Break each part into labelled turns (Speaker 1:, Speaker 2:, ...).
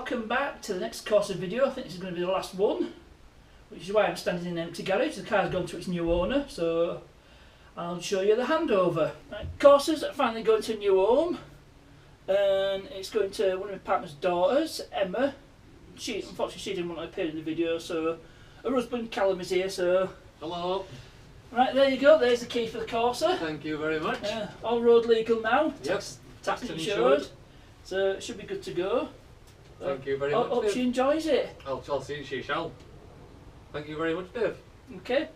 Speaker 1: welcome back to the next Corsa video. I think this is going to be the last one, which is why I'm standing in an empty garage. The car's gone to its new owner, so I'll show you the handover. Right, Corsa's finally going to a new home, and it's going to one of my partner's daughters, Emma. Unfortunately she didn't want to appear in the video, so her husband Calum is here, so...
Speaker 2: Hello.
Speaker 1: Right, there you go, there's the key for the Corsa.
Speaker 2: Thank you very much.
Speaker 1: All road legal now.
Speaker 2: Yep.
Speaker 1: Tax and insured. So it should be good to go.
Speaker 2: Thank you very much,
Speaker 1: Hope
Speaker 2: Dave.
Speaker 1: she enjoys it.
Speaker 2: I'll see she shall. Thank you very much, Dave.
Speaker 1: Okay.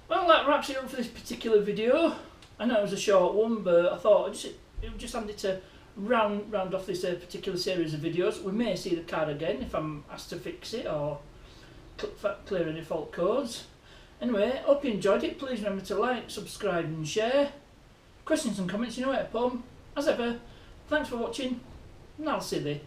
Speaker 1: Well, that wraps it up for this particular video. I know it was a short one, but I thought it was just handy to round off this particular series of videos. We may see the car again if I'm asked to fix it or clear any fault codes. Anyway, hope you enjoyed it. Please remember to like, subscribe and share. Questions and comments, you know where to put them. As ever, thanks for watching, and I'll see you.